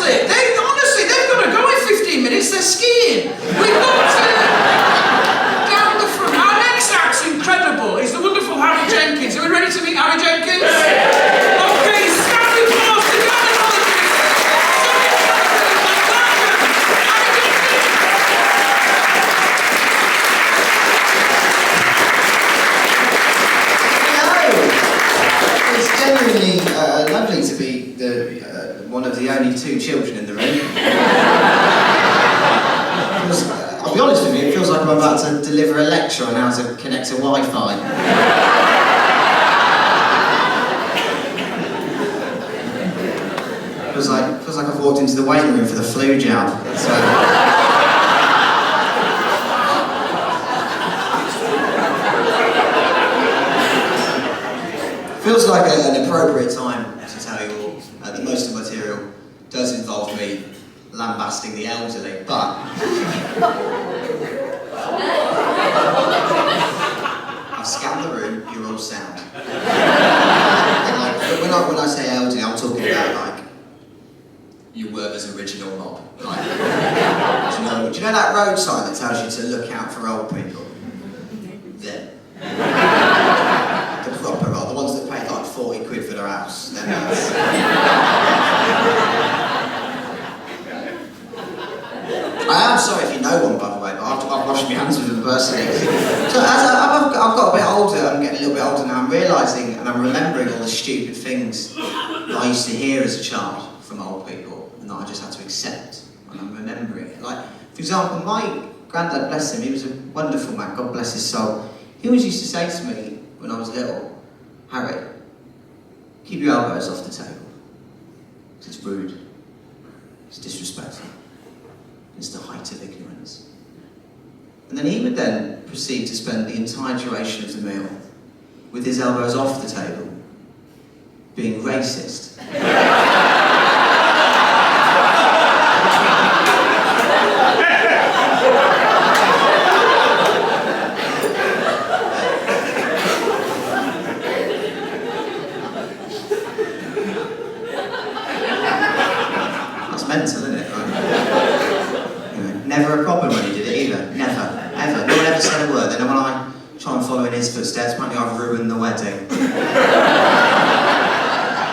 honestly, they've got to go in 15 minutes, they're skiing. We've got to down the front. Our next act's incredible. It's the wonderful Harry Jenkins. Are we ready to meet Harry Jenkins? Okay, stand with applause together. Genuinely lovely to be one of the only two children in the room. I'll be honest with you, it feels like I'm about to deliver a lecture on how to connect to Wi-Fi. Feels like I've walked into the waiting room for the flu jab. Feels like an appropriate time to tell you all that most of the material does involve me lambasting the elderly, but I've scanned the room, you're all sound. When I say elderly, I'm talking about like you were as original mob. Like, do you know that road sign that tells you to look out for old people? Them. The proper old, the ones that pay like 40 quid for their house. Then I am sorry if you know one, by the way, but I've washed my hands with them personally. So as I've got a bit older, I'm getting a little bit older now, I'm realising and I'm remembering all the stupid things that I used to hear as a child from old people and that I just had to accept, and I'm remembering it. Like, for example, my granddad, bless him, he was a wonderful man, God bless his soul. He always used to say to me when I was little, Harry, keep your elbows off the table. It's rude, it's disrespectful. It's the height of ignorance. And then he would then proceed to spend the entire duration of the meal with his elbows off the table, being racist. That's mental, isn't it? Never a problem when he did it either. Never. Ever. No one ever said a word. Then when I try and follow in his footsteps, apparently I've ruined the wedding.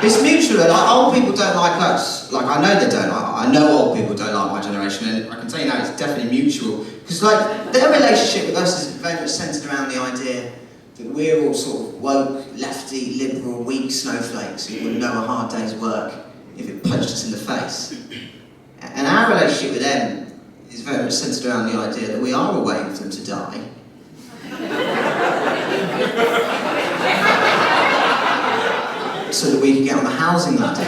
It's mutual. Like, old people don't like us. Like, I know they don't. I know old people don't like my generation, and I can tell you now it's definitely mutual. Because, like, their relationship with us is very much centred around the idea that we're all sort of woke, lefty, liberal, weak snowflakes who wouldn't know a hard day's work if it punched us in the face. And our relationship with them is very much centred around the idea that we are all waiting for them to die. So that we can get on the housing ladder.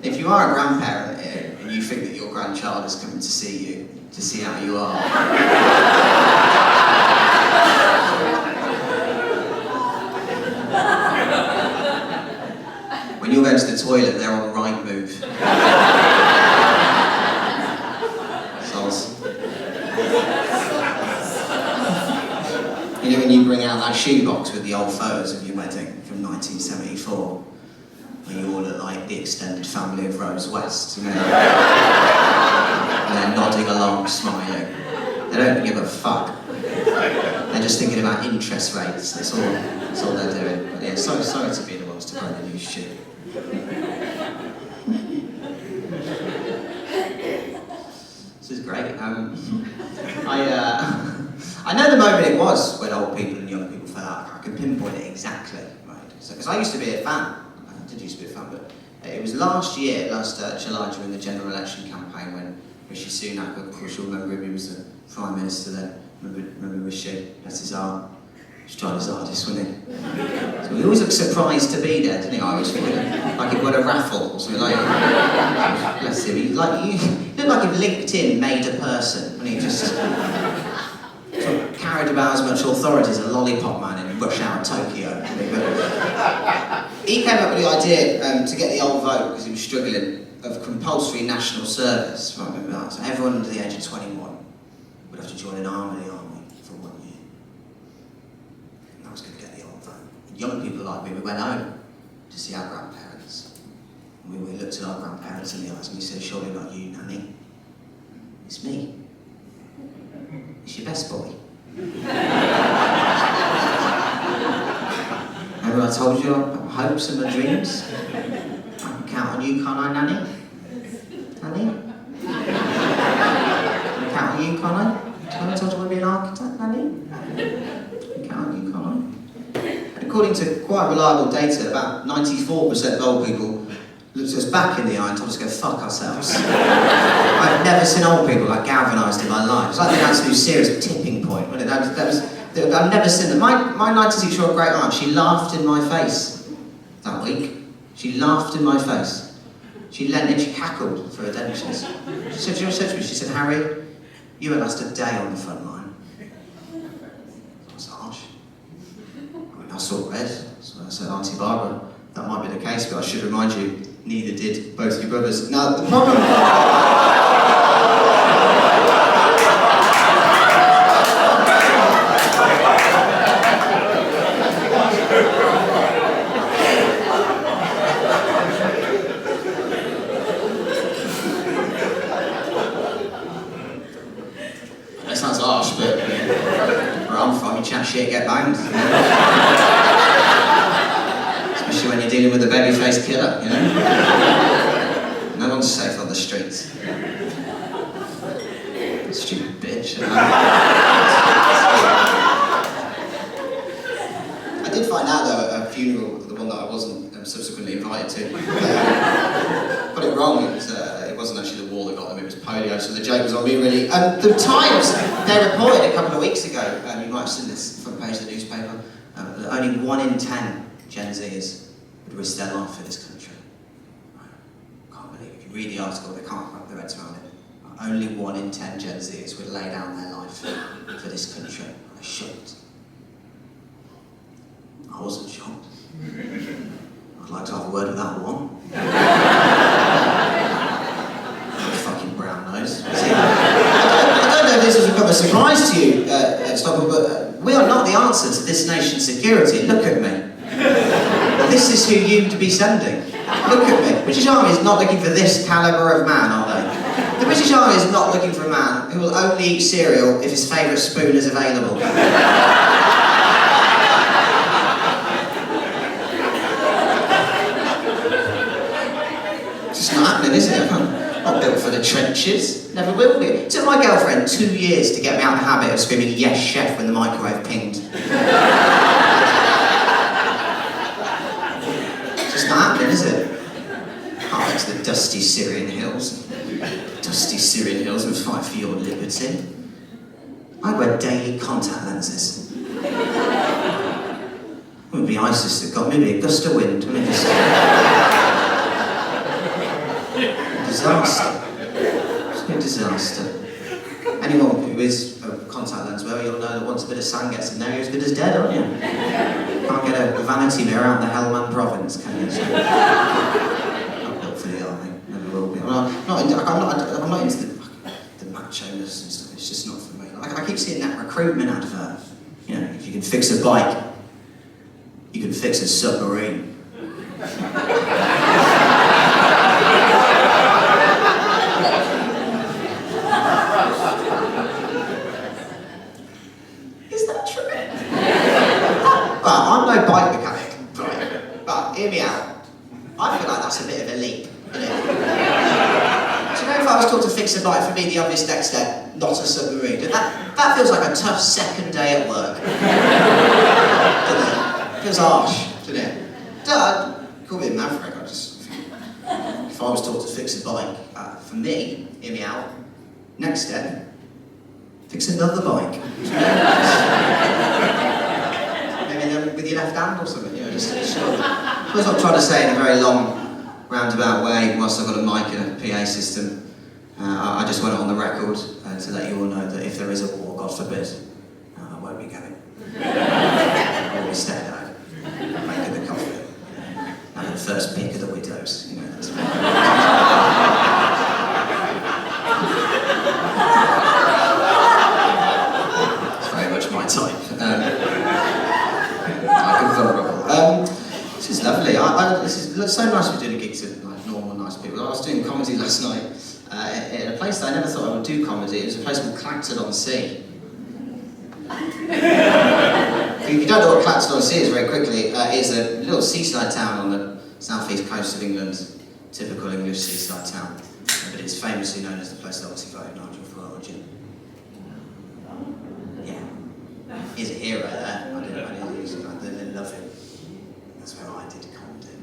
If you are a grandparent here and you think that your grandchild is coming to see you, to see how you are, when you're going to the toilet, they're on right move. Soz. You know when you bring out that shoebox with the old photos of your wedding from 1974, when you all look like the extended family of Rose West, you know? And they're nodding along, smiling. They don't give a fuck. They're just thinking about interest rates. That's all they're doing. But yeah, sorry to be the ones to break the news shit. This is great. I know the moment it was when old people and young people fell out. I can pinpoint it exactly, right? Because I used to be a fan. I did used to be a fan, but it was last July during the general election campaign when Rishi Sunak, of course you'll remember him, he was the Prime Minister then. Remember Rishi, bless his heart. He was trying his hardest, wasn't he? So he always looked surprised to be there, didn't he? I always thought like he'd won a raffle or something like that. Bless him. He looked like if LinkedIn made a person and he just sort of carried about as much authority as a lollipop man in rush hour Tokyo. He came up with the idea to get the old vote, because he was struggling, of compulsory national service. Right, remember that? So everyone under the age of 21 would have to join an army for 1 year. And that was young people like me, we went home to see our grandparents. And we looked at our grandparents in the eyes and we said, surely not you, Nanny. It's me. It's your best boy. Remember I told you my hopes and my dreams? I can count on you, can't I, Nanny? Nanny? I can count on you, can't I? I told you I would be an architect, Nanny? I can count on you, can't I? And according to quite reliable data, about 94% of old people looked us back in the eye and told us to go fuck ourselves. I've never seen old people like galvanised in my life. It's like the absolute serious tipping point, wasn't it? I've never seen them. My 96-year-old great aunt, she laughed in my face that week. She laughed in my face. She leant in, she cackled for her dentures. She said to me, she said, Harry, you won't last a day on the front line. That's harsh. I saw red, so I said, Auntie Barbara, that might be the case, but I should remind you, neither did both your brothers. Now, the problem... That sounds harsh, but where I'm from, you chat shit, get banged. Especially when you're dealing with a baby-faced killer, you know? No one's safe on the streets. Stupid bitch. I did find out, though, at a funeral, the one that I wasn't subsequently invited to, got it wrong. It wasn't actually the war that got them, it was polio, so the joke was on me, really. The Times, they reported a couple of weeks ago, you might have seen this front page of the newspaper, that only 1 in 10 Gen Zers would risk their life for this country. Can't believe it. If you read the article, they can't wrap their heads around it. Only 1 in 10 Gen Zers would lay down their life for this country. I was shocked. I wasn't shocked. I'd like to have a word with that one. Fucking brown nose. See, I don't know if this has become a surprise to you, Stockport, but we are not the answer to this nation's security. Look at me. This is who you'd be sending. Look at me. The British Army is not looking for this calibre of man, are they? The British Army is not looking for a man who will only eat cereal if his favourite spoon is available. It's just not happening, is it? I'm not built for the trenches. Never will be. It took my girlfriend 2 years to get me out of the habit of screaming, yes, chef, when the microwave pinged. It's not happening, is it? Can't go to the dusty Syrian hills. Dusty Syrian hills and fight for your liberty. I wear daily contact lenses. It wouldn't be ISIS that got me, it'd be a gust of wind, wouldn't it? Disaster. It's a disaster. Anyone who is a contact lens wearer, you'll know that once a bit of sand gets in there, you're as good as dead, aren't you? Can't get a vanity mirror out in the Helmand province, can you? Not built for the army, never will be. I'm not into the macho-ness and stuff, it's just not for me. I keep seeing that recruitment advert. You know, if you can fix a bike, you can fix a submarine. Well, I'm no bike mechanic, right? But hear me out. I feel like that's a bit of a leap, isn't it? Do you know, if I was taught to fix a bike, for me the obvious next step, not a submarine. That feels like a tough second day at work. Doesn't it? Feels harsh, doesn't it? Call me a maverick. If I was taught to fix a bike, for me, hear me out. Next step, fix another bike. With your left hand or something, you know, just sure. That's what I'm trying to say in a very long, roundabout way, whilst I've got a mic and a PA system. I just want it on the record to let you all know that if there is a war, God forbid, I won't be going. I will be staying home, making the coffee, having the first pick of the widows, you know. That's it's very much my type. Vulnerable. This is lovely. This is so nice we're doing gigs with like normal, nice people. I was doing comedy last night in a place that I never thought I would do comedy. It was a place called Clacton-on-Sea. If you don't know what Clacton-on-Sea is, very quickly, it's a little seaside town on the southeast coast of England, typical English seaside town. But it's famously known as the place that obviously voted Nigel Farage in. Yeah. He's a hero there. I didn't love him. That's where I did comedy.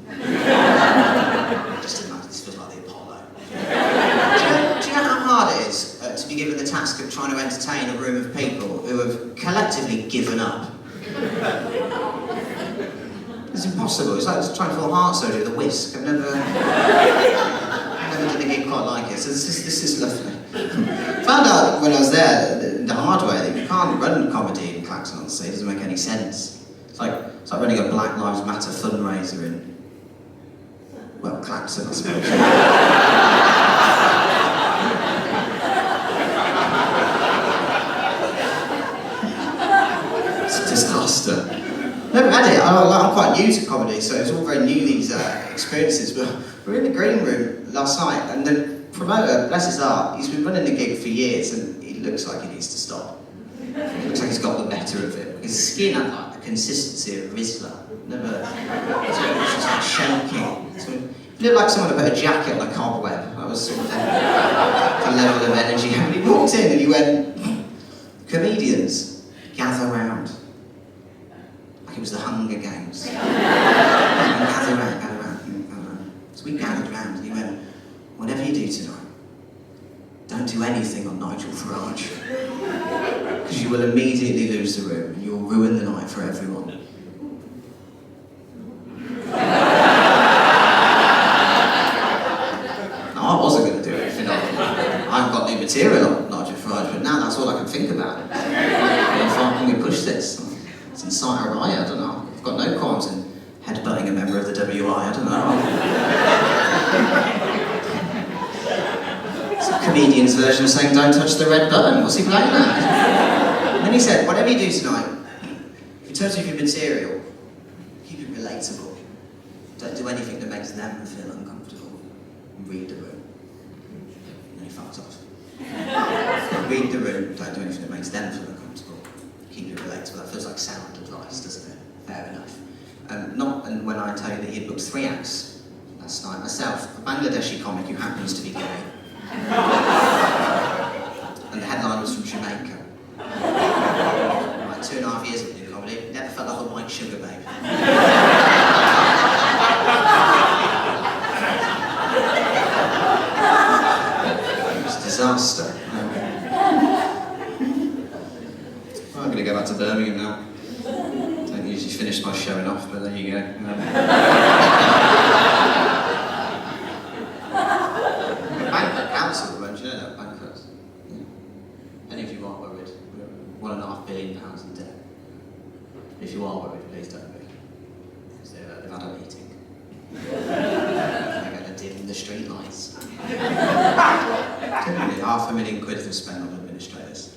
Just imagine, this feels like the Apollo. Do you know how hard it is to be given the task of trying to entertain a room of people who have collectively given up? It's impossible. It's like trying to fill heart surgery with a whisk. I've never done a gig quite like it. So this is lovely. Found out when I was there the hard way that you can't run comedy in Clacton-on-Sea. It doesn't make any sense. It's like running a Black Lives Matter fundraiser in, well, Clacton, I suppose. It's a disaster. Never had it. I'm quite new to comedy, so it's all very new, these experiences. But we were in the green room last night, and the promoter, bless his heart, he's been running the gig for years, and he looks like he needs to stop. It looks like he's got the better of it. His skin had like the consistency of Rizzler. Never. It's just like shaking. So it looked like someone had put a jacket on a cobweb. That was sort of the level of energy. And he walked in and he went, "Comedians, gather round." Like it was the Hunger Games. Gather round, gather round, gather round. So we gathered round and he went, "Whatever you do tonight, don't do anything on Nigel Farage. Because you will immediately lose the room and you'll ruin the night for everyone." No, I wasn't going to do anything on it. I haven't got new material on Nigel Farage, but now that's all I can think about. How far can we push this? It's incite a riot, I don't know. I've got no qualms in headbutting a member of the WI, I don't know. It's a comedian's version of saying, "Don't touch the red button." What's he playing at? And then he said, "Whatever you do tonight, in terms of your material, keep it relatable. Don't do anything that makes them feel uncomfortable. Read the room." And he fucked off. Read the room, don't do anything that makes them feel uncomfortable. Keep it relatable. That feels like sound advice, doesn't it? Fair enough. And when I tell you that he had booked 3 acts last night, myself, a Bangladeshi comic who happens to be gay. And the headline was from Jamaica. Like 2.5 years of doing comedy, never felt like a white sugar babe. It was a disaster. Well, I'm going to go back to Birmingham now. Don't usually finish my showing off, but there you go. Council, won't you know that? Bankrupts. Yeah. Any of you are worried, we're £1.5 billion in debt. If you are worried, please don't be. Because they've had a meeting. They're going to dim the street lights. Typically, £500,000 they've spent on administrators.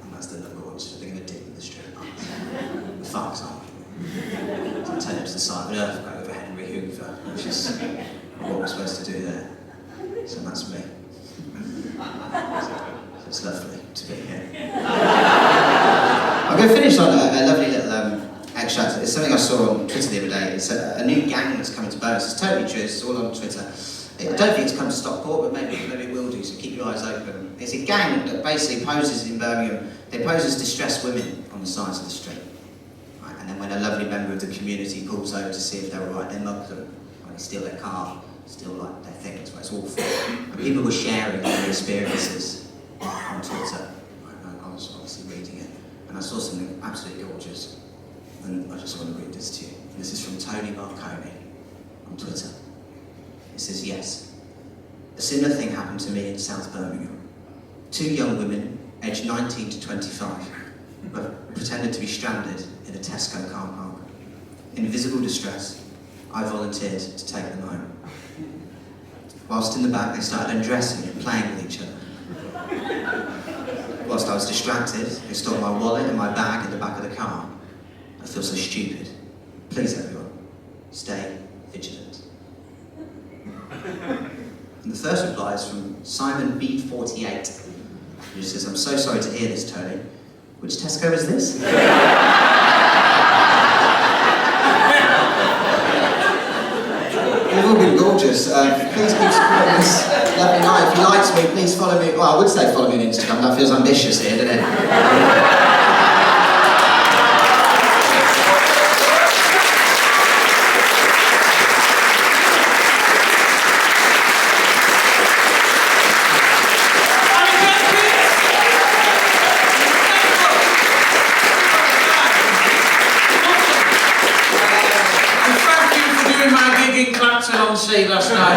And that's the number one, so they're going to dim the street lights. The fuck's on. So I turn up to the side of an earthquake over Henry Hoover, which is what we're supposed to do there. So that's me. So it's lovely to be here. I'm going to finish on a lovely little extract. It's something I saw on Twitter the other day. It's a new gang that's coming to Birmingham. It's totally true, it's all on Twitter. I don't think it's come to Stockport, but maybe it will do, so keep your eyes open. It's a gang that basically poses in Birmingham. They pose as distressed women on the sides of the street. Right? And then when a lovely member of the community pulls over to see if they're alright, they mug them. Right? They steal their car. Still like their things, but it's awful. And people were sharing their experiences on Twitter. I was obviously reading it, and I saw something absolutely gorgeous. And I just want to read this to you. This is from Tony Marconi on Twitter. It says, "Yes, a similar thing happened to me in South Birmingham. 2 young women, aged 19 to 25, pretended to be stranded in a Tesco car park. In visible distress, I volunteered to take them home. Whilst in the back, they started undressing and playing with each other. Whilst I was distracted, they stole my wallet and my bag in the back of the car. I feel so stupid. Please, everyone, stay vigilant. And the first reply is from Simon B48, who says, I'm so sorry to hear this, Tony. Which Tesco is this? You've all been gorgeous. Please keep supporting this lovely night. If you liked me, please follow me. Well, I would say follow me on Instagram. That feels ambitious here, doesn't it? On sea last night.